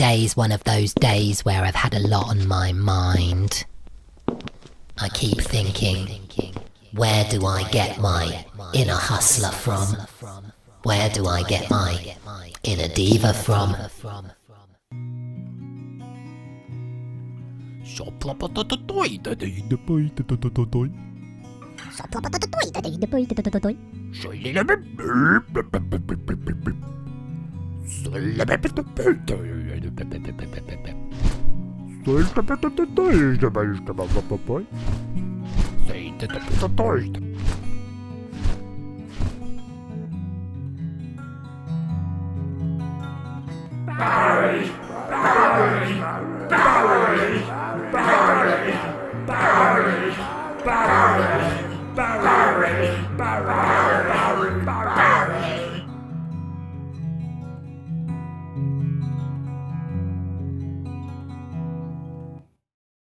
Today's one of those days where I've had a lot on my mind. I keep thinking, where do I get my inner hustler from? Where do I get my inner diva from? Barry!